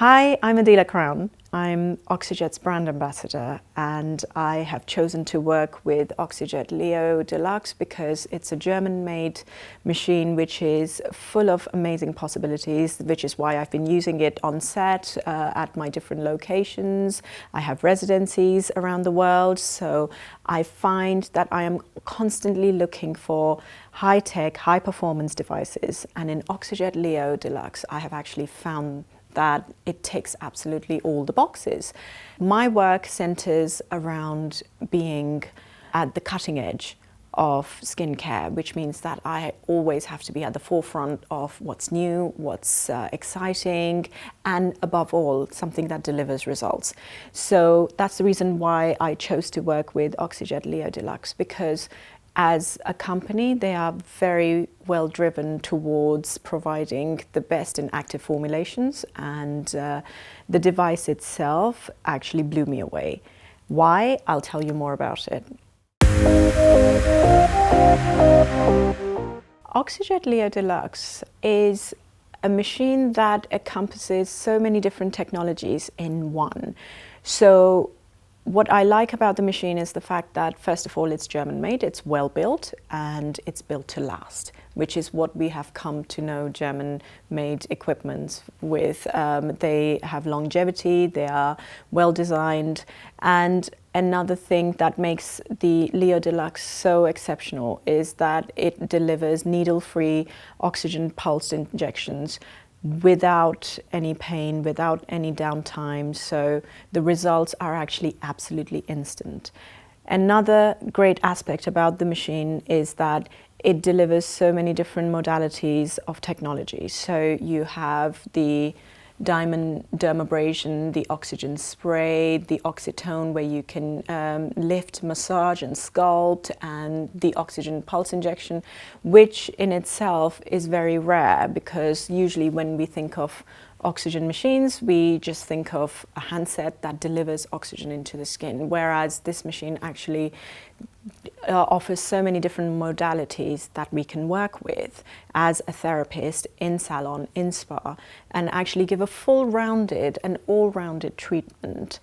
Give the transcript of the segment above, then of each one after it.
Hi, I'm Adeela Crown. I'm OXYjet's brand ambassador, and I have chosen to work with OXYjet Leo Deluxe because it's a German-made machine which is full of amazing possibilities, which is why I've been using it on set at my different locations. I have residencies around the world, so I find that I am constantly looking for high-tech, high-performance devices, and in OXYjet Leo Deluxe I have actually found that it ticks absolutely all the boxes. My work centers around being at the cutting edge of skincare, which means that I always have to be at the forefront of what's new, what's exciting, and above all, something that delivers results. So that's the reason why I chose to work with OXYjet Leo Deluxe, because as a company, they are very well driven towards providing the best in active formulations, and the device itself actually blew me away. Why? I'll tell you more about it. OXYjet Leo Deluxe is a machine that encompasses so many different technologies in one. So what I like about the machine is the fact that, first of all, it's German-made, it's well built, and it's built to last, which is what we have come to know German-made equipment with. They have longevity, they are well designed, and another thing that makes the Leo Deluxe so exceptional is that it delivers needle-free oxygen pulsed injections without any pain, without any downtime, so the results are actually absolutely instant. Another great aspect about the machine is that it delivers so many different modalities of technology. So you have the diamond dermabrasion, the oxygen spray, the oxytone where you can lift, massage and sculpt, and the oxygen pulse injection, which in itself is very rare because usually when we think of oxygen machines, we just think of a handset that delivers oxygen into the skin, whereas this machine actually offers so many different modalities that we can work with as a therapist in salon, in spa, and actually give a full-rounded and all-rounded treatment.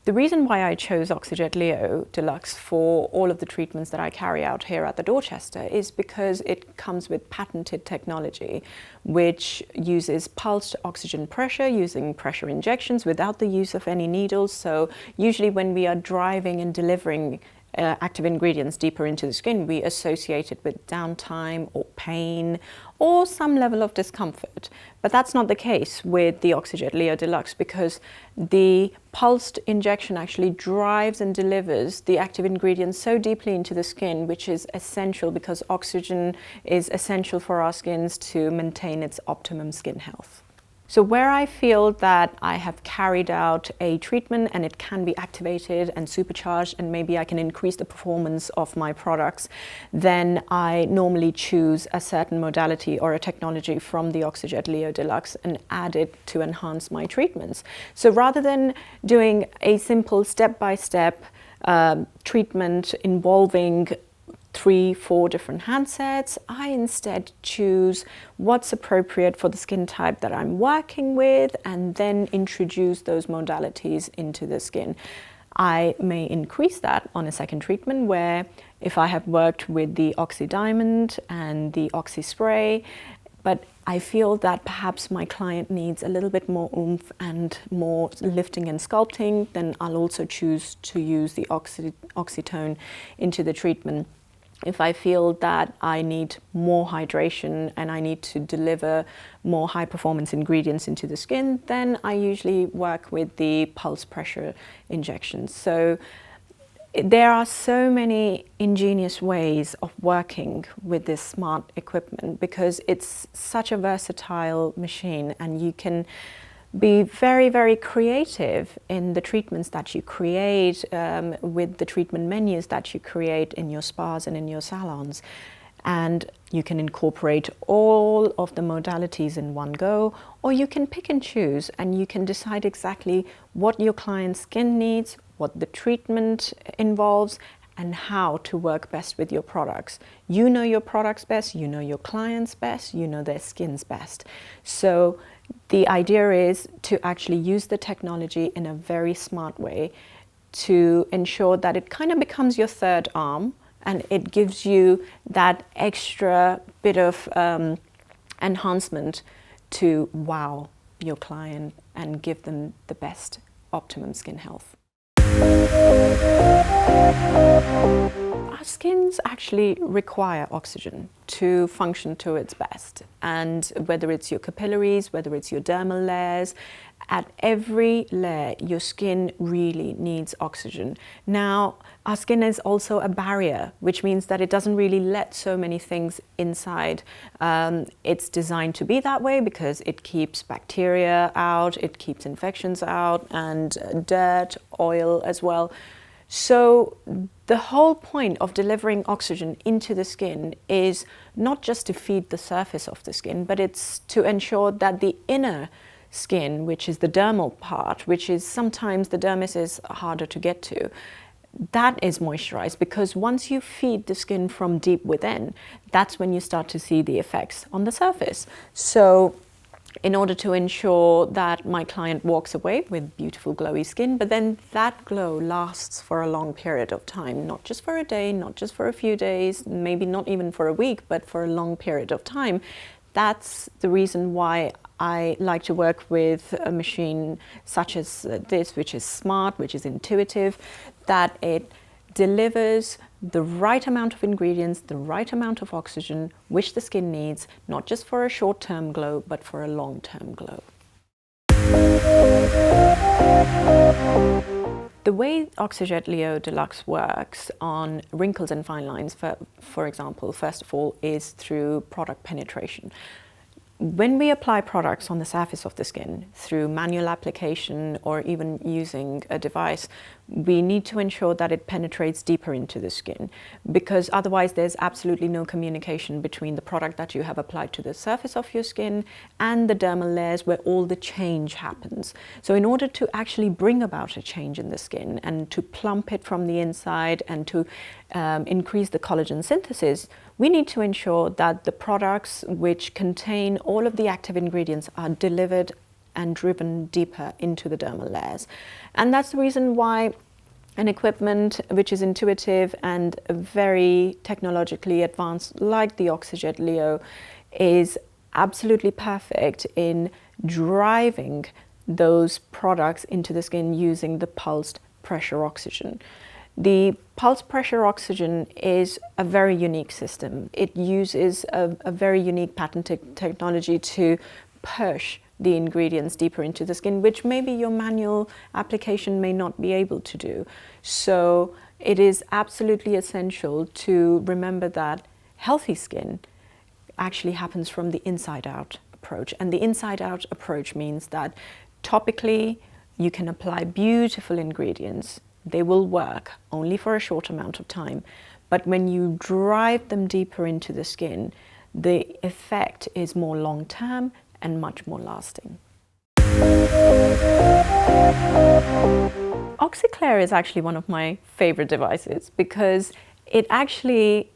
The reason why I chose OXYjet Leo Deluxe for all of the treatments that I carry out here at the Dorchester is because it comes with patented technology which uses pulsed oxygen pressure using pressure injections without the use of any needles. So usually when we are driving and delivering active ingredients deeper into the skin, we associate it with downtime or pain or some level of discomfort. But that's not the case with the OXYjet Leo Deluxe, because the pulsed injection actually drives and delivers the active ingredients so deeply into the skin, which is essential because oxygen is essential for our skins to maintain its optimum skin health. So where I feel that I have carried out a treatment and it can be activated and supercharged and maybe I can increase the performance of my products, then I normally choose a certain modality or a technology from the OXYjet Leo Deluxe and add it to enhance my treatments. So rather than doing a simple step-by-step treatment involving 3-4 different handsets, I instead choose what's appropriate for the skin type that I'm working with and then introduce those modalities into the skin. I may increase that on a second treatment where if I have worked with the Oxy Diamond and the Oxy Spray, but I feel that perhaps my client needs a little bit more oomph and more lifting and sculpting, then I'll also choose to use the oxytone into the treatment. If I feel that I need more hydration and I need to deliver more high performance ingredients into the skin, then I usually work with the pulse pressure injections. So there are so many ingenious ways of working with this smart equipment because it's such a versatile machine, and you can be very, very creative in the treatments that you create, with the treatment menus that you create in your spas and in your salons. And you can incorporate all of the modalities in one go, or you can pick and choose and you can decide exactly what your client's skin needs, what the treatment involves, and how to work best with your products. You know your products best, you know your clients best, you know their skins best. So the idea is to actually use the technology in a very smart way to ensure that it kind of becomes your third arm, and it gives you that extra bit of enhancement to wow your client and give them the best optimum skin health. Our skins actually require oxygen to function to its best, and whether it's your capillaries, whether it's your dermal layers, at every layer your skin really needs oxygen. Now, our skin is also a barrier, which means that it doesn't really let so many things inside. It's designed to be that way because it keeps bacteria out, it keeps infections out, and dirt, oil as well. So the whole point of delivering oxygen into the skin is not just to feed the surface of the skin, but it's to ensure that the inner skin, which is the dermal part, which is sometimes the dermis is harder to get to, that is moisturized, because once you feed the skin from deep within, that's when you start to see the effects on the surface. So in order to ensure that my client walks away with beautiful glowy skin, but then that glow lasts for a long period of time, not just for a day, not just for a few days, maybe not even for a week, but for a long period of time. That's the reason why I like to work with a machine such as this, which is smart, which is intuitive, that it delivers the right amount of ingredients, the right amount of oxygen, which the skin needs, not just for a short-term glow, but for a long-term glow. The way OXYjet Leo Deluxe works on wrinkles and fine lines, for example, first of all, is through product penetration. When we apply products on the surface of the skin through manual application or even using a device, we need to ensure that it penetrates deeper into the skin, because otherwise there's absolutely no communication between the product that you have applied to the surface of your skin and the dermal layers where all the change happens. So in order to actually bring about a change in the skin and to plump it from the inside and to increase the collagen synthesis, we need to ensure that the products which contain all of the active ingredients are delivered and driven deeper into the dermal layers. And that's the reason why an equipment which is intuitive and very technologically advanced, like the OXYjet Leo, is absolutely perfect in driving those products into the skin using the pulsed pressure oxygen. The pulse pressure oxygen is a very unique system. It uses a very unique patented technology to push the ingredients deeper into the skin, which maybe your manual application may not be able to do. So it is absolutely essential to remember that healthy skin actually happens from the inside out approach. And the inside out approach means that topically you can apply beautiful ingredients. They will work only for a short amount of time. But when you drive them deeper into the skin, the effect is more long-term and much more lasting. OXYclear is actually one of my favorite devices because it actually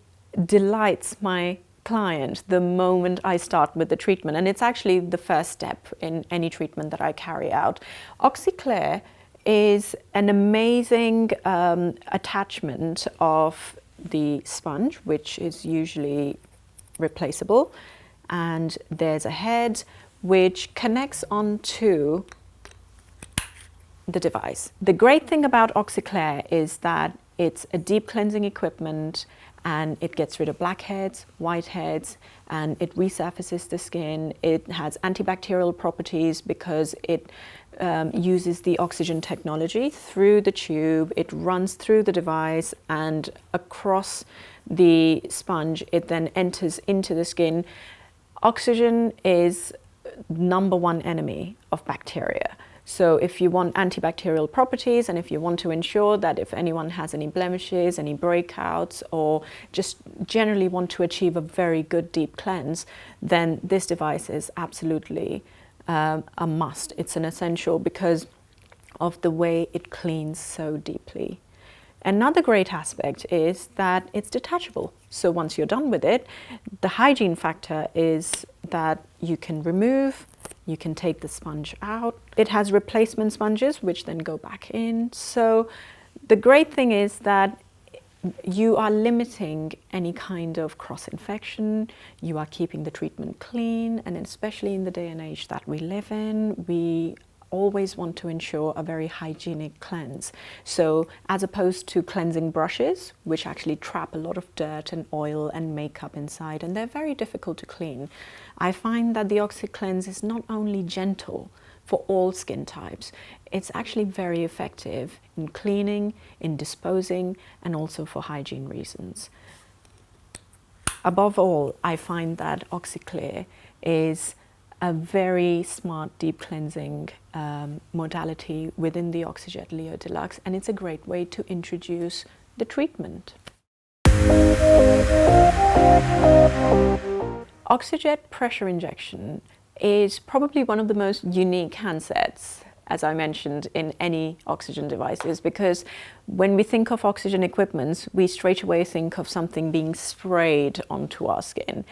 delights my client the moment I start with the treatment, and it's actually the first step in any treatment that I carry out. OXYclear is an amazing attachment of the sponge, which is usually replaceable, and there's a head which connects onto the device. The great thing about OXYclear is that it's a deep cleansing equipment, and it gets rid of blackheads, whiteheads, and it resurfaces the skin. It has antibacterial properties because it uses the oxygen technology through the tube. It runs through the device and across the sponge. It then enters into the skin. Oxygen is #1 enemy of bacteria. So if you want antibacterial properties, and if you want to ensure that if anyone has any blemishes, any breakouts, or just generally want to achieve a very good deep cleanse, then this device is absolutely a must. It's an essential because of the way it cleans so deeply. Another great aspect is that it's detachable. So once you're done with it, the hygiene factor is that you can remove, you can take the sponge out. It has replacement sponges which then go back in. So the great thing is that you are limiting any kind of cross-infection, you are keeping the treatment clean, and especially in the day and age that we live in, we always want to ensure a very hygienic cleanse. So as opposed to cleansing brushes, which actually trap a lot of dirt and oil and makeup inside, and they're very difficult to clean, I find that the OXYcleanse is not only gentle for all skin types, it's actually very effective in cleaning, in disposing, and also for hygiene reasons. Above all, I find that OxyClear is a very smart deep cleansing modality within the OXYjet Leo Deluxe, and it's a great way to introduce the treatment. OXYjet pressure injection is probably one of the most unique handsets, as I mentioned, in any oxygen devices, because when we think of oxygen equipments, we straight away think of something being sprayed onto our skin.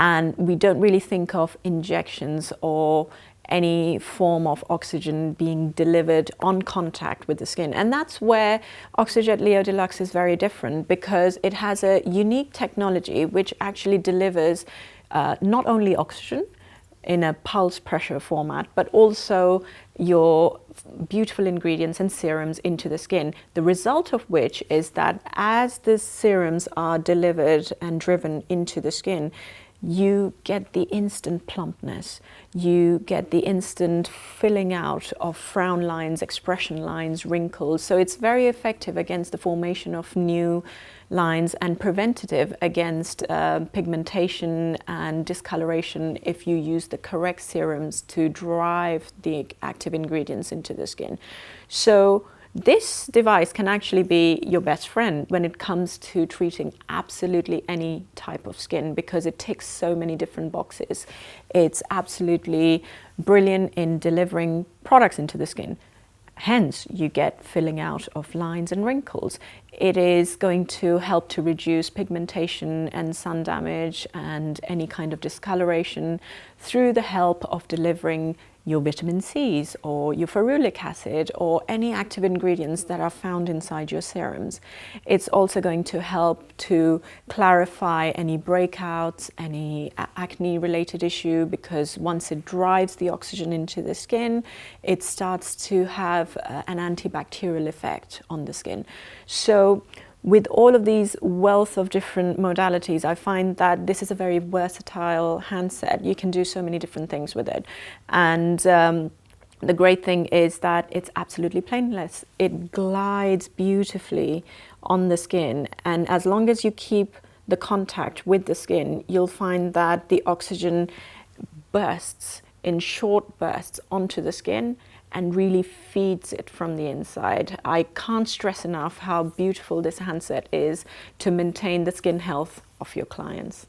And we don't really think of injections or any form of oxygen being delivered on contact with the skin. And that's where OXYjet Leo Deluxe is very different, because it has a unique technology which actually delivers not only oxygen in a pulse pressure format, but also your beautiful ingredients and serums into the skin. The result of which is that as the serums are delivered and driven into the skin, you get the instant plumpness, you get the instant filling out of frown lines, expression lines, wrinkles. So it's very effective against the formation of new lines and preventative against pigmentation and discoloration if you use the correct serums to drive the active ingredients into the skin. So this device can actually be your best friend when it comes to treating absolutely any type of skin, because it ticks so many different boxes. It's absolutely brilliant in delivering products into the skin. Hence, you get filling out of lines and wrinkles. It is going to help to reduce pigmentation and sun damage and any kind of discoloration through the help of delivering your vitamin C's or your ferulic acid or any active ingredients that are found inside your serums. It's also going to help to clarify any breakouts, any acne related issue, because once it drives the oxygen into the skin, it starts to have an antibacterial effect on the skin. So with all of these wealth of different modalities, I find that this is a very versatile handset. You can do so many different things with it. And the great thing is that it's absolutely painless. It glides beautifully on the skin. And as long as you keep the contact with the skin, you'll find that the oxygen bursts in short bursts onto the skin and really feeds it from the inside. I can't stress enough how beautiful this handset is to maintain the skin health of your clients.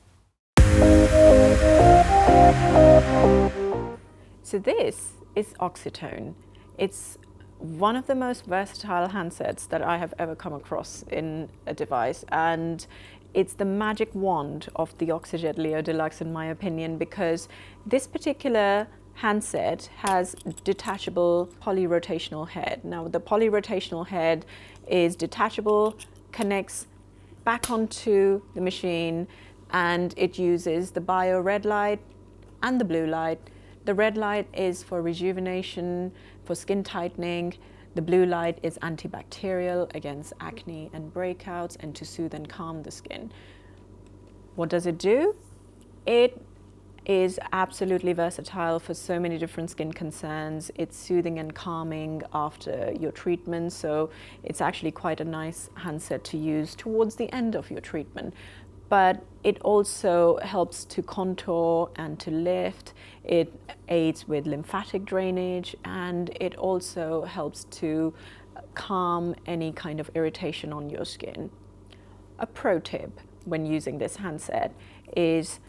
So this is Oxytone. It's one of the most versatile handsets that I have ever come across in a device, and it's the magic wand of the OXYjet Leo Deluxe in my opinion, because this particular handset has detachable polyrotational head. Now the polyrotational head is detachable, connects back onto the machine, and it uses the bio red light and the blue light. The red light is for rejuvenation, for skin tightening. The blue light is antibacterial against acne and breakouts and to soothe and calm the skin. What does it do? It is absolutely versatile for so many different skin concerns. It's soothing and calming after your treatment, so it's actually quite a nice handset to use towards the end of your treatment. But it also helps to contour and to lift. It aids with lymphatic drainage, and it also helps to calm any kind of irritation on your skin. A pro tip when using this handset is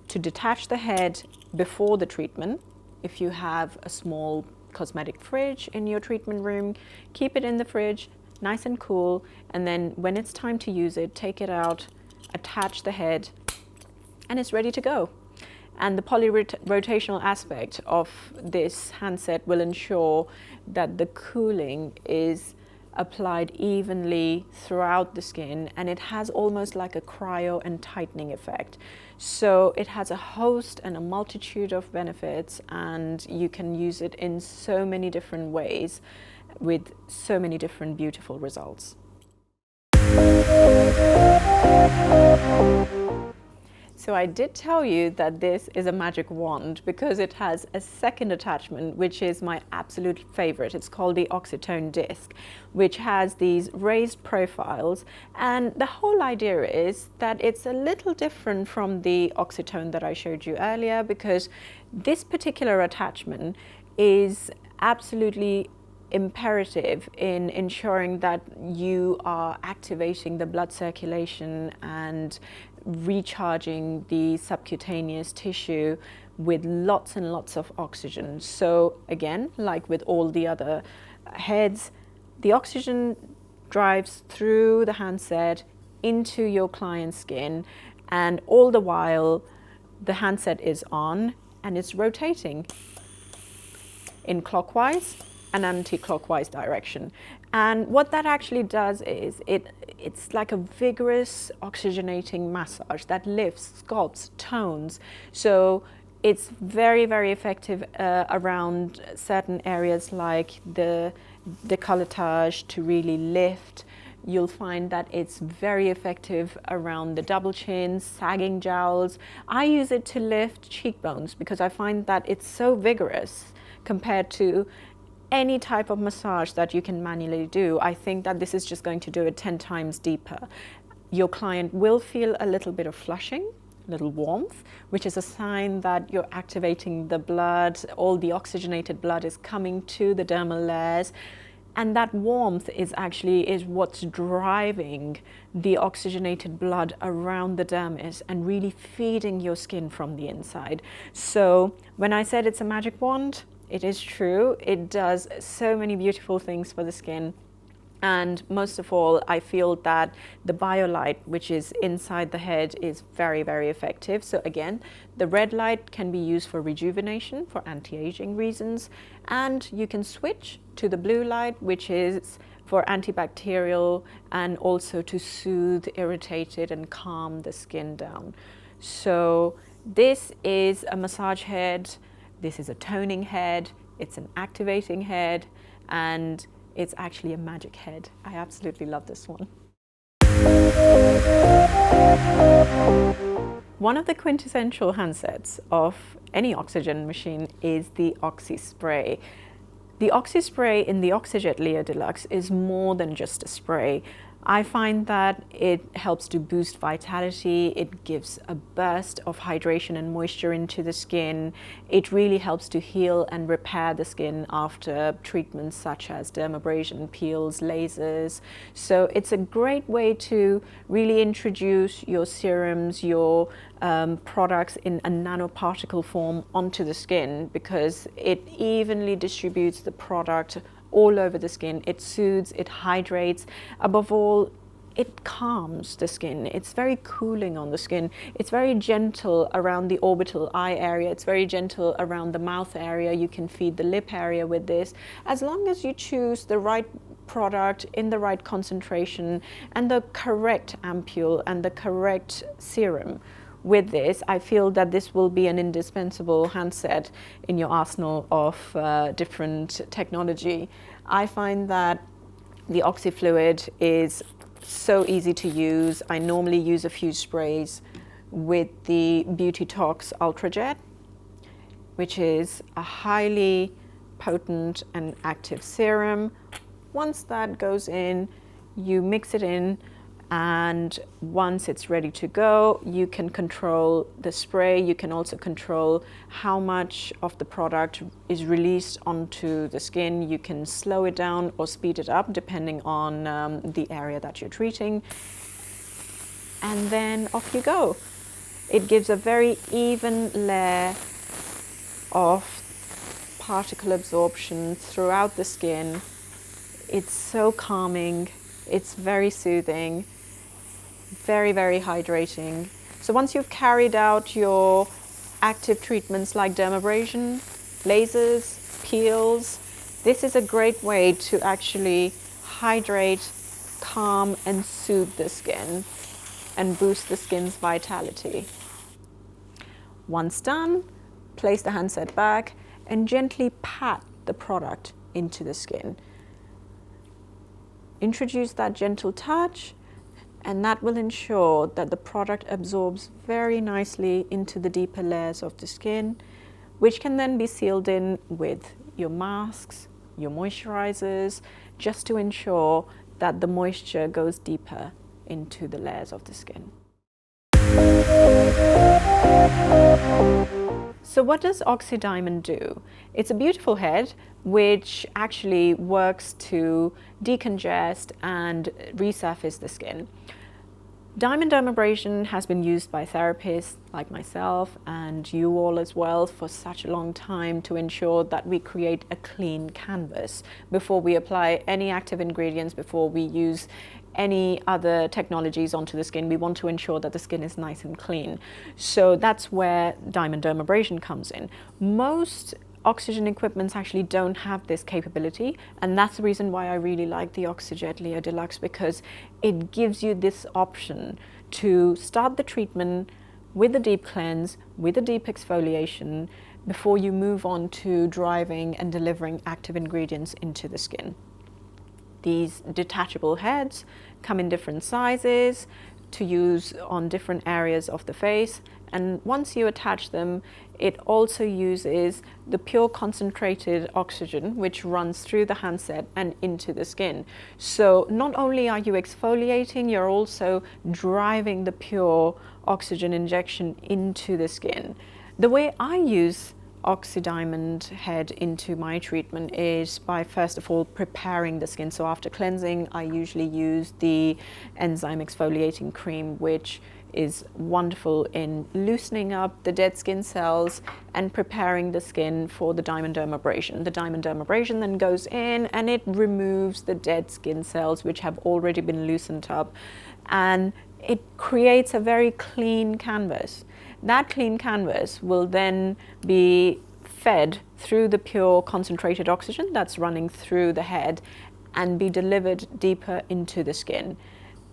to detach the head before the treatment. If you have a small cosmetic fridge in your treatment room, keep it in the fridge, nice and cool, and then when it's time to use it, take it out, attach the head, and it's ready to go. And the polyrotational aspect of this handset will ensure that the cooling is applied evenly throughout the skin, and it has almost like a cryo and tightening effect. So it has a host and a multitude of benefits, and you can use it in so many different ways with so many different beautiful results. So I did tell you that this is a magic wand because it has a second attachment, which is my absolute favorite. It's called the Oxytone disc, which has these raised profiles. And the whole idea is that it's a little different from the Oxytone that I showed you earlier, because this particular attachment is absolutely imperative in ensuring that you are activating the blood circulation and recharging the subcutaneous tissue with lots and lots of oxygen. So again, like with all the other heads, the oxygen drives through the handset into your client's skin, and all the while the handset is on and it's rotating in clockwise and anti-clockwise direction. And what that actually does is it's like a vigorous oxygenating massage that lifts, sculpts, tones. So it's very, very effective around certain areas like the décolletage to really lift. You'll find that it's very effective around the double chins, sagging jowls. I use it to lift cheekbones because I find that it's so vigorous compared to any type of massage that you can manually do. I think that this is just going to do it 10 times deeper. Your client will feel a little bit of flushing, a little warmth, which is a sign that you're activating the blood. All the oxygenated blood is coming to the dermal layers. And that warmth is what's driving the oxygenated blood around the dermis and really feeding your skin from the inside. So when I said it's a magic wand, it is true. It does so many beautiful things for the skin. And most of all, I feel that the BioLight, which is inside the head, is very, very effective. So again, the red light can be used for rejuvenation, for anti-aging reasons. And you can switch to the blue light, which is for antibacterial and also to soothe, irritate it and calm the skin down. So this is a massage head. This is a toning head, it's an activating head, and it's actually a magic head. I absolutely love this one. One of the quintessential handsets of any oxygen machine is the Oxy Spray. The Oxy Spray in the OXYjet Leo Deluxe is more than just a spray. I find that it helps to boost vitality, it gives a burst of hydration and moisture into the skin. It really helps to heal and repair the skin after treatments such as dermabrasion, peels, lasers. So it's a great way to really introduce your serums, your products in a nanoparticle form onto the skin, because it evenly distributes the product all over the skin. It soothes, it hydrates, above all, it calms the skin. It's very cooling on the skin. It's very gentle around the orbital eye area. It's very gentle around the mouth area. You can feed the lip area with this, as long as you choose the right product in the right concentration and the correct ampule and the correct serum. With this, I feel that this will be an indispensable handset in your arsenal of different technology. I find that the Oxy fluid is so easy to use. I normally use a few sprays with the Beauty Tox OXYjet, which is a highly potent and active serum. Once that goes in, you mix it in, and once it's ready to go, you can control the spray. You can also control how much of the product is released onto the skin. You can slow it down or speed it up depending on the area that you're treating. And then off you go. It gives a very even layer of particle absorption throughout the skin. It's so calming, it's very soothing, very, very hydrating. So once you've carried out your active treatments like dermabrasion, lasers, peels, this is a great way to actually hydrate, calm and soothe the skin and boost the skin's vitality. Once done, place the handset back and gently pat the product into the skin. Introduce that gentle touch, and that will ensure that the product absorbs very nicely into the deeper layers of the skin, which can then be sealed in with your masks, your moisturizers, just to ensure that the moisture goes deeper into the layers of the skin. So what does OXYdiamond do? It's a beautiful head which actually works to decongest and resurface the skin. Diamond dermabrasion has been used by therapists like myself and you all as well for such a long time to ensure that we create a clean canvas before we apply any active ingredients, before we use any other technologies onto the skin. We want to ensure that the skin is nice and clean. So that's where diamond dermabrasion comes in. Most oxygen equipments actually don't have this capability, and that's the reason why I really like the OXYjet Deluxe, because it gives you this option to start the treatment with a deep cleanse, with a deep exfoliation, before you move on to driving and delivering active ingredients into the skin. These detachable heads come in different sizes to use on different areas of the face, and once you attach them, it also uses the pure concentrated oxygen which runs through the handset and into the skin. So not only are you exfoliating, you're also driving the pure oxygen injection into the skin. The way I use OXYdiamond head into my treatment is by first of all preparing the skin. So after cleansing, I usually use the enzyme exfoliating cream, which is wonderful in loosening up the dead skin cells and preparing the skin for the diamond dermabrasion. The diamond dermabrasion then goes in and it removes the dead skin cells which have already been loosened up, and it creates a very clean canvas. That clean canvas will then be fed through the pure concentrated oxygen that's running through the head and be delivered deeper into the skin.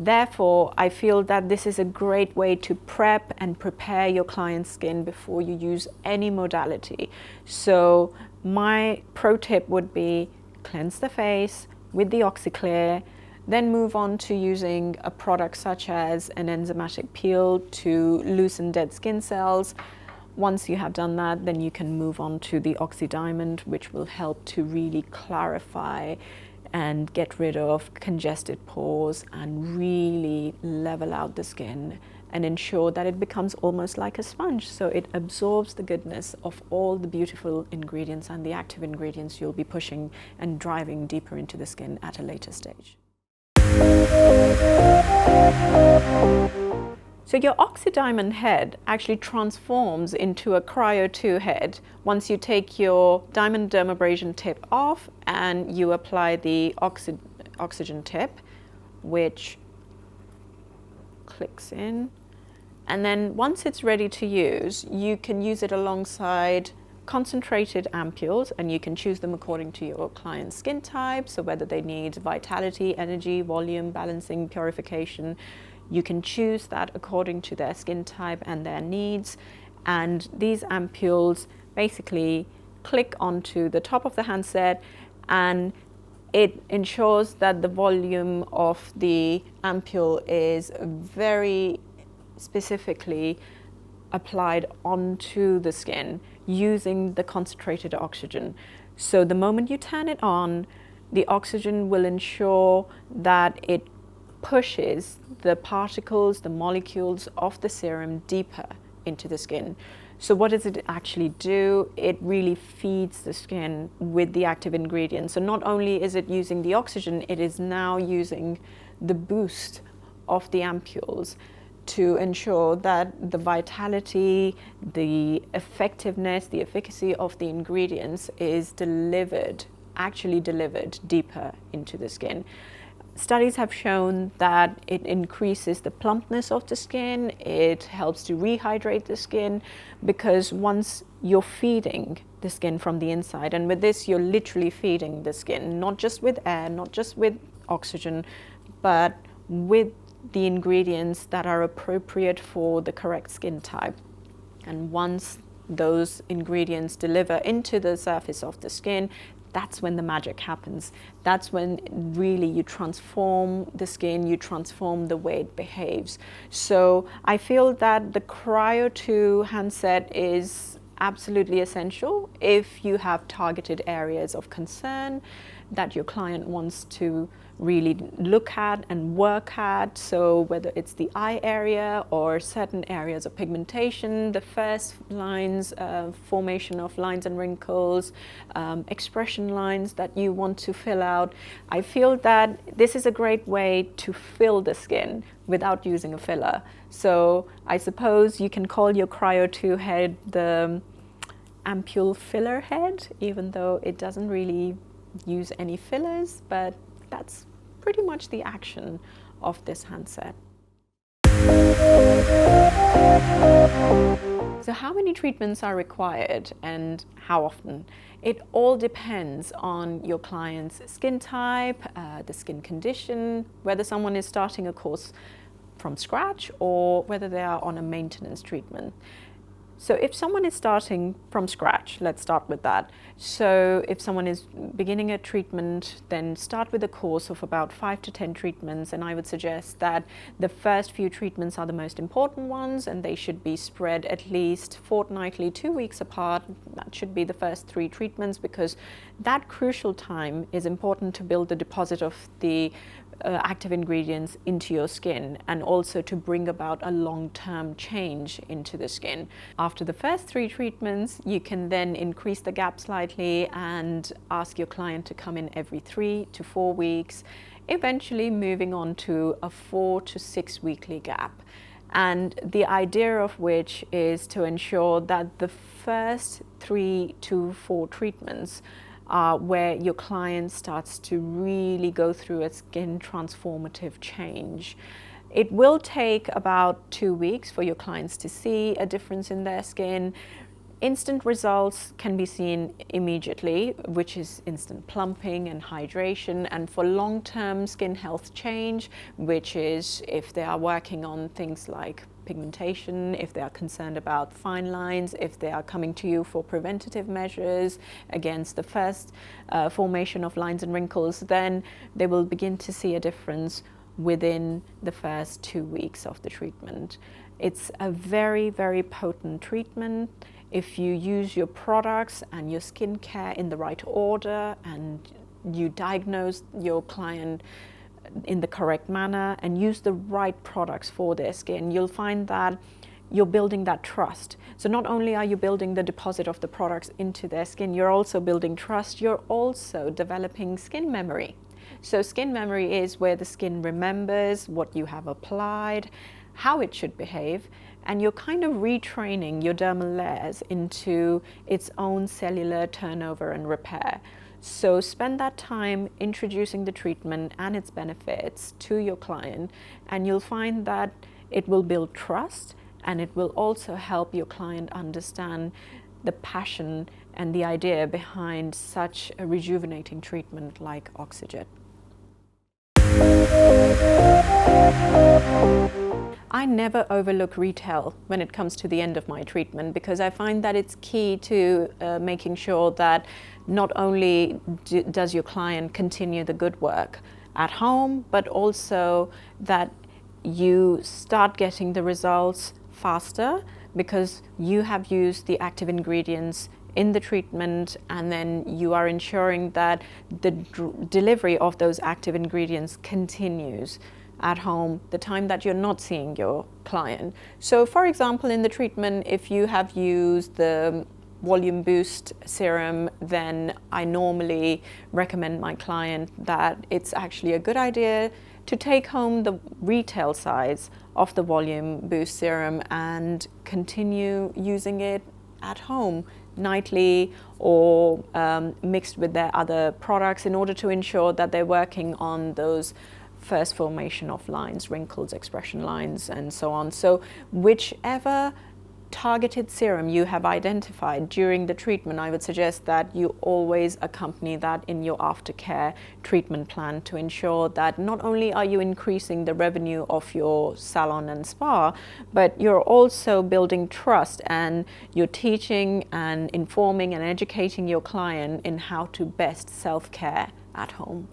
Therefore, I feel that this is a great way to prep and prepare your client's skin before you use any modality. So my pro tip would be cleanse the face with the OxyClear, then move on to using a product such as an enzymatic peel to loosen dead skin cells. Once you have done that, then you can move on to the OXYdiamond, which will help to really clarify and get rid of congested pores and really level out the skin and ensure that it becomes almost like a sponge. So it absorbs the goodness of all the beautiful ingredients and the active ingredients you'll be pushing and driving deeper into the skin at a later stage. So your OXYdiamond head actually transforms into a Cryo 2 head once you take your diamond dermabrasion tip off and you apply the oxygen tip, which clicks in. And then once it's ready to use, you can use it alongside concentrated ampules, and you can choose them according to your client's skin type. So whether they need vitality, energy, volume, balancing, purification, you can choose that according to their skin type and their needs. And these ampules basically click onto the top of the handset, and it ensures that the volume of the ampule is very specifically applied onto the skin using the concentrated oxygen. So the moment you turn it on, the oxygen will ensure that it pushes the particles, the molecules of the serum deeper into the skin. So what does it actually do? It really feeds the skin with the active ingredients. So not only is it using the oxygen, it is now using the boost of the ampules to ensure that the vitality, the effectiveness, the efficacy of the ingredients is delivered actually delivered deeper into the skin. Studies have shown that it increases the plumpness of the skin, it helps to rehydrate the skin, because once you're feeding the skin from the inside, and with this you're literally feeding the skin, not just with air, not just with oxygen, but with the ingredients that are appropriate for the correct skin type. And once those ingredients deliver into the surface of the skin, that's when the magic happens. That's when really you transform the skin, you transform the way it behaves. So I feel that the Cryo 2 handset is absolutely essential if you have targeted areas of concern that your client wants to really look at and work at. So whether it's the eye area or certain areas of pigmentation, the first lines, formation of lines and wrinkles, expression lines that you want to fill out. I feel that this is a great way to fill the skin without using a filler. So I suppose you can call your Cryo 2 head the ampule filler head, even though it doesn't really use any fillers, but that's pretty much the action of this handset. So how many treatments are required and how often? It all depends on your client's skin type, the skin condition, whether someone is starting a course from scratch or whether they are on a maintenance treatment. So if someone is starting from scratch, let's start with that. So if someone is beginning a treatment, then start with a course of about 5 to 10 treatments. And I would suggest that the first few treatments are the most important ones, and they should be spread at least fortnightly, 2 weeks apart. That should be the first 3 treatments, because that crucial time is important to build the deposit of the active ingredients into your skin, and also to bring about a long-term change into the skin. After the first 3 treatments, you can then increase the gap slightly and ask your client to come in every 3 to 4 weeks, eventually moving on to a 4 to 6 weekly gap. And the idea of which is to ensure that the first 3 to 4 treatments where your client starts to really go through a skin transformative change. It will take about 2 weeks for your clients to see a difference in their skin. Instant results can be seen immediately, which is instant plumping and hydration. And for long-term skin health change, which is if they are working on things like pigmentation, if they are concerned about fine lines, if they are coming to you for preventative measures against the first formation of lines and wrinkles, then they will begin to see a difference within the first 2 weeks of the treatment. It's a very, very potent treatment. If you use your products and your skincare in the right order, and you diagnose your client in the correct manner and use the right products for their skin, you'll find that you're building that trust. So not only are you building the deposit of the products into their skin, you're also building trust, you're also developing skin memory. So skin memory is where the skin remembers what you have applied, how it should behave, and you're kind of retraining your dermal layers into its own cellular turnover and repair. So spend that time introducing the treatment and its benefits to your client, and you'll find that it will build trust, and it will also help your client understand the passion and the idea behind such a rejuvenating treatment like OXYjet. I never overlook retail when it comes to the end of my treatment, because I find that it's key to making sure that not only does your client continue the good work at home, but also that you start getting the results faster because you have used the active ingredients in the treatment, and then you are ensuring that the delivery of those active ingredients continues at home the time that you're not seeing your client. So for example, in the treatment, if you have used the volume boost serum, then I normally recommend my client that it's actually a good idea to take home the retail size of the volume boost serum and continue using it at home nightly or mixed with their other products in order to ensure that they're working on those first formation of lines, wrinkles, expression lines, and so on. So whichever targeted serum you have identified during the treatment, I would suggest that you always accompany that in your aftercare treatment plan to ensure that not only are you increasing the revenue of your salon and spa, but you're also building trust and you're teaching and informing and educating your client in how to best self-care at home.